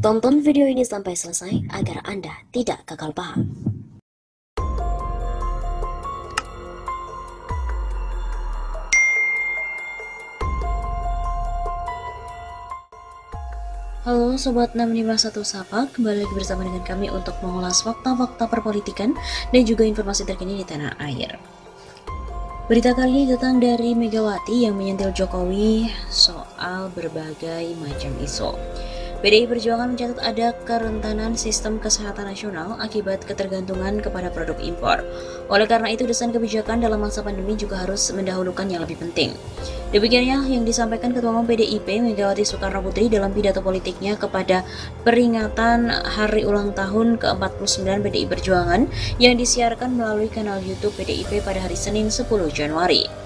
Tonton video ini sampai selesai agar Anda tidak gagal paham. Halo Sobat 651 Sapa, kembali lagi bersama dengan kami untuk mengulas fakta-fakta perpolitikan dan juga informasi terkini di tanah air. Berita kali ini datang dari Megawati yang menyentil Jokowi soal berbagai macam isu. PDI Perjuangan mencatat ada kerentanan sistem kesehatan nasional akibat ketergantungan kepada produk impor. Oleh karena itu, desain kebijakan dalam masa pandemi juga harus mendahulukan yang lebih penting. Demikianlah yang disampaikan Ketua Umum PDIP Megawati Soekarnoputri dalam pidato politiknya kepada peringatan Hari Ulang Tahun ke-49 PDI Perjuangan yang disiarkan melalui kanal YouTube PDIP pada hari Senin 10 Januari.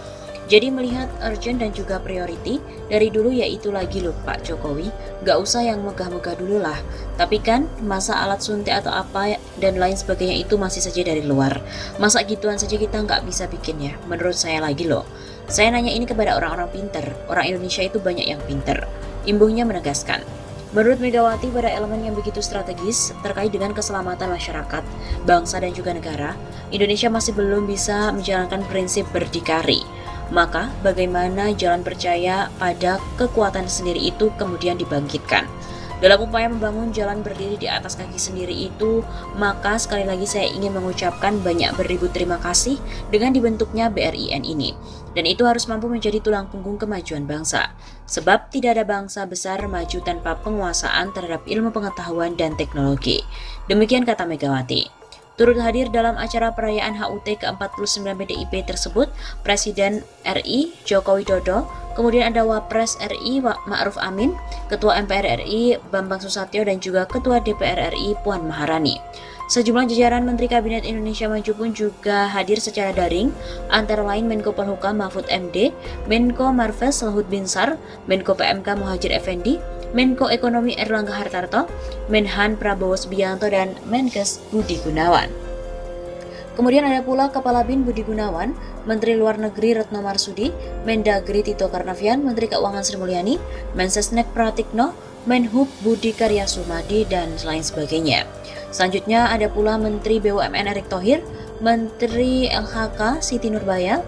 Jadi melihat urgent dan juga priority dari dulu yaitu lagi loh Pak Jokowi, gak usah yang megah-megah dulu lah. Tapi kan masa alat suntik atau apa dan lain sebagainya itu masih saja dari luar. Masa gituan saja kita nggak bisa bikin ya, menurut saya lagi loh. Saya nanya ini kepada orang-orang pinter, orang Indonesia itu banyak yang pinter. Imbuhnya menegaskan, menurut Megawati pada elemen yang begitu strategis terkait dengan keselamatan masyarakat, bangsa dan juga negara, Indonesia masih belum bisa menjalankan prinsip berdikari. Maka bagaimana jalan percaya pada kekuatan sendiri itu kemudian dibangkitkan. Dalam upaya membangun jalan berdiri di atas kaki sendiri itu, maka sekali lagi saya ingin mengucapkan banyak beribu terima kasih dengan dibentuknya BRIN ini. Dan itu harus mampu menjadi tulang punggung kemajuan bangsa. Sebab tidak ada bangsa besar maju tanpa penguasaan terhadap ilmu pengetahuan dan teknologi. Demikian kata Megawati. Turut hadir dalam acara perayaan HUT ke-49 PDIP tersebut, Presiden RI Joko Widodo, kemudian ada Wapres RI Ma'ruf Amin, Ketua MPR RI Bambang Susatyo, dan juga Ketua DPR RI Puan Maharani. Sejumlah jajaran Menteri Kabinet Indonesia Maju pun juga hadir secara daring, antara lain Menko Polhukam Mahfud MD, Menko Marves Luhut Binsar, Menko PMK Muhadjir Effendi, Menko Ekonomi Erlangga Hartarto, Menhan Prabowo Subianto, dan Menkes Budi Gunawan. Kemudian ada pula Kepala BIN Budi Gunawan, Menteri Luar Negeri Retno Marsudi, Mendagri Tito Karnavian, Menteri Keuangan Sri Mulyani, Mensesnek Pratikno, Menhub Budi Karya Sumadi, dan lain sebagainya. Selanjutnya ada pula Menteri BUMN Erick Thohir, Menteri LHK Siti Nurbaya,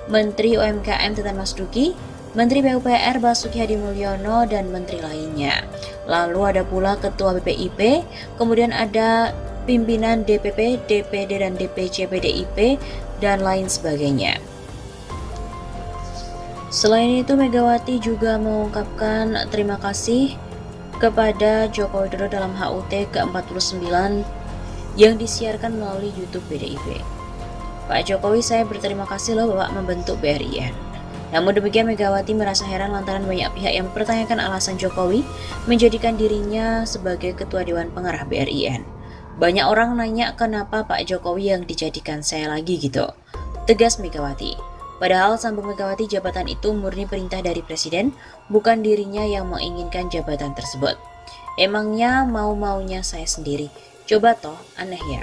Menteri UMKM Teten Mas Duki, Menteri PUPR Basuki Hadi Mulyono, dan menteri lainnya. Lalu ada pula Ketua BPIP, kemudian ada pimpinan DPP, DPD, dan DPC PDIP, dan lain sebagainya. Selain itu, Megawati juga mengungkapkan terima kasih kepada Joko Widodo dalam HUT ke-49 yang disiarkan melalui YouTube PDIP. Pak Jokowi, saya berterima kasih loh Bapak membentuk BRIN. Namun demikian, Megawati merasa heran lantaran banyak pihak yang mempertanyakan alasan Jokowi menjadikan dirinya sebagai Ketua Dewan Pengarah BRIN. Banyak orang nanya kenapa Pak Jokowi yang dijadikan saya lagi gitu. Tegas Megawati. Padahal sambung Megawati, jabatan itu murni perintah dari Presiden, bukan dirinya yang menginginkan jabatan tersebut. Emangnya mau-maunya saya sendiri? Coba toh, aneh ya.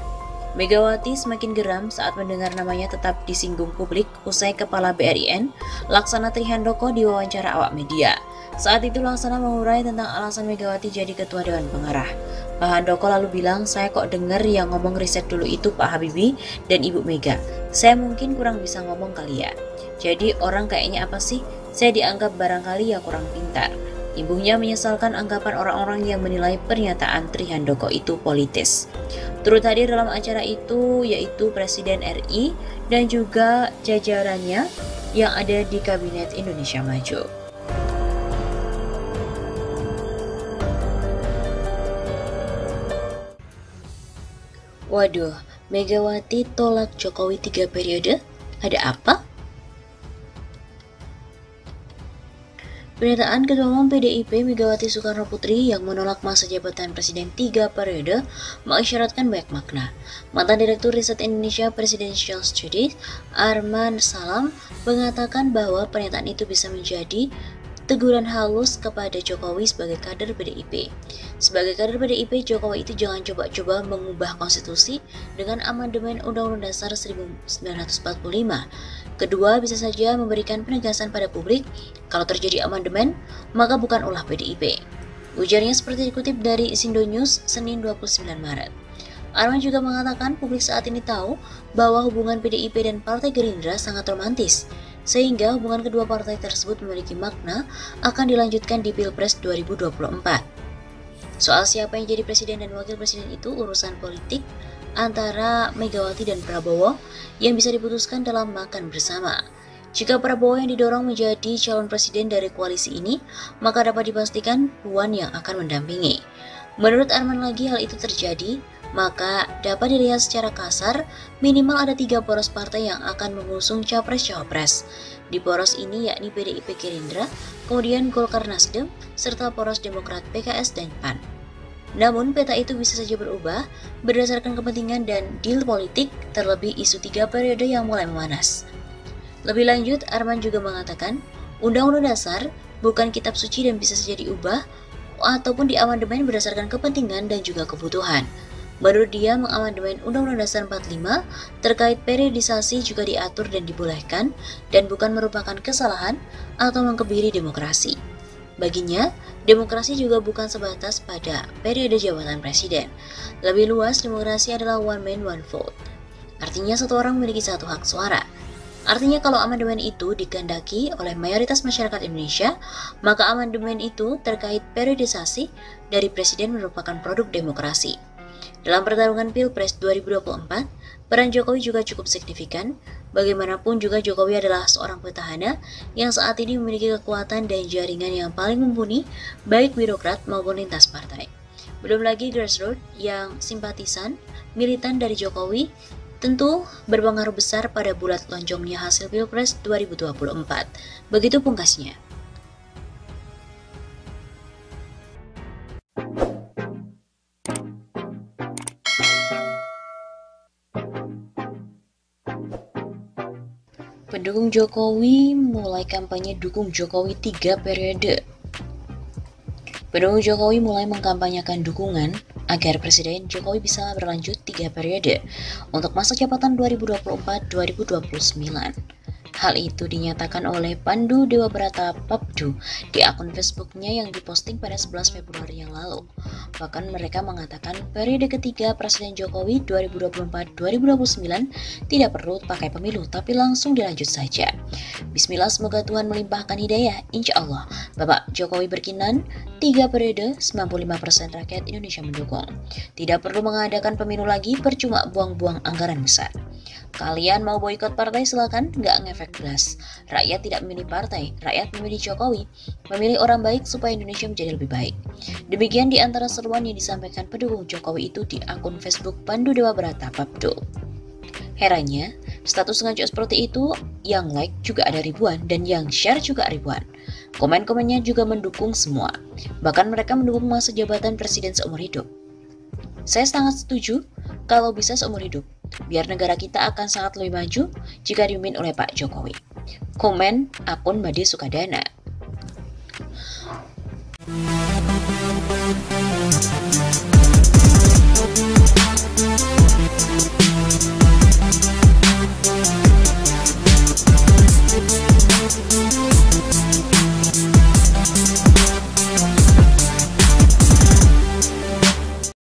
Megawati semakin geram saat mendengar namanya tetap disinggung publik usai Kepala BRIN, Laksana Trihandoko, diwawancara awak media. Saat itu Laksana mengurai tentang alasan Megawati jadi Ketua Dewan Pengarah. Pak Handoko lalu bilang, saya kok dengar yang ngomong riset dulu itu Pak Habibie dan Ibu Mega. Saya mungkin kurang bisa ngomong kali ya. Jadi orang kayaknya apa sih? Saya dianggap barangkali ya kurang pintar. Ibunya menyesalkan anggapan orang-orang yang menilai pernyataan Trihandoko itu politis. Turut hadir dalam acara itu yaitu Presiden RI dan juga jajarannya yang ada di Kabinet Indonesia Maju. Waduh, Megawati tolak Jokowi 3 periode? Ada apa? Pernyataan Ketua Umum PDIP Megawati Soekarnoputri yang menolak masa jabatan Presiden 3 periode mengisyaratkan banyak makna. Mantan Direktur Riset Indonesia Presidential Studies Arman Salam mengatakan bahwa pernyataan itu bisa menjadi teguran halus kepada Jokowi sebagai kader PDIP. Sebagai kader PDIP, Jokowi itu jangan coba-coba mengubah konstitusi dengan amandemen Undang-Undang Dasar 1945. Kedua, bisa saja memberikan penegasan pada publik, kalau terjadi amandemen, maka bukan ulah PDIP. Ujarnya seperti dikutip dari Isindo News, Senin 29 Maret. Arman juga mengatakan publik saat ini tahu bahwa hubungan PDIP dan Partai Gerindra sangat romantis, sehingga hubungan kedua partai tersebut memiliki makna akan dilanjutkan di Pilpres 2024. Soal siapa yang jadi presiden dan wakil presiden itu urusan politik antara Megawati dan Prabowo yang bisa diputuskan dalam makan bersama. Jika Prabowo yang didorong menjadi calon presiden dari koalisi ini, maka dapat dipastikan Puan yang akan mendampingi. Menurut Arman lagi hal itu terjadi, maka dapat dilihat secara kasar minimal ada 3 poros partai yang akan mengusung capres-cawapres. Di poros ini yakni PDIP Gerindra, kemudian Golkar Nasdem, serta poros Demokrat PKS dan PAN. Namun peta itu bisa saja berubah berdasarkan kepentingan dan deal politik, terlebih isu 3 periode yang mulai memanas. Lebih lanjut, Arman juga mengatakan, Undang-Undang Dasar bukan kitab suci dan bisa saja diubah ataupun diamandemen berdasarkan kepentingan dan juga kebutuhan. Menurut dia, mengamandemen Undang-Undang Dasar 45 terkait periodisasi juga diatur dan dibolehkan dan bukan merupakan kesalahan atau mengkebiri demokrasi. Baginya, demokrasi juga bukan sebatas pada periode jabatan presiden. Lebih luas, demokrasi adalah one man one vote. Artinya satu orang memiliki satu hak suara. Artinya kalau amandemen itu dikehendaki oleh mayoritas masyarakat Indonesia, maka amandemen itu terkait periodisasi dari presiden merupakan produk demokrasi. Dalam pertarungan Pilpres 2024, peran Jokowi juga cukup signifikan. Bagaimanapun juga Jokowi adalah seorang petahana yang saat ini memiliki kekuatan dan jaringan yang paling mumpuni, baik birokrat maupun lintas partai. Belum lagi grassroots yang simpatisan, militan dari Jokowi, tentu berpengaruh besar pada bulat lonjongnya hasil Pilpres 2024. Begitu pungkasnya. Pendukung Jokowi mulai kampanye dukung Jokowi 3 periode. Pendukung Jokowi mulai mengkampanyekan dukungan agar Presiden Jokowi bisa berlanjut 3 periode untuk masa jabatan 2024-2029. Hal itu dinyatakan oleh Pandu Dewabrata Papdu di akun Facebooknya yang diposting pada 11 Februari yang lalu. Bahkan mereka mengatakan periode ketiga Presiden Jokowi 2024-2029 tidak perlu pakai pemilu tapi langsung dilanjut saja. Bismillah, semoga Tuhan melimpahkan hidayah, insya Allah. Bapak Jokowi berkenan 3 periode, 95% rakyat Indonesia mendukung. Tidak perlu mengadakan pemilu lagi, percuma buang-buang anggaran besar. Kalian mau boikot partai silakan, nggak ngefek jelas. Rakyat tidak memilih partai, rakyat memilih Jokowi. Memilih orang baik supaya Indonesia menjadi lebih baik. Demikian di antara seruan yang disampaikan pendukung Jokowi itu di akun Facebook Pandu Dewabrata Papdo. Herannya, status ngaco seperti itu yang like juga ada ribuan dan yang share juga ribuan. Komen-komennya juga mendukung semua. Bahkan mereka mendukung masa jabatan presiden seumur hidup. Saya sangat setuju kalau bisa seumur hidup. Biar negara kita akan sangat lebih maju jika dipimpin oleh Pak Jokowi. Komen akun Made Sukadana.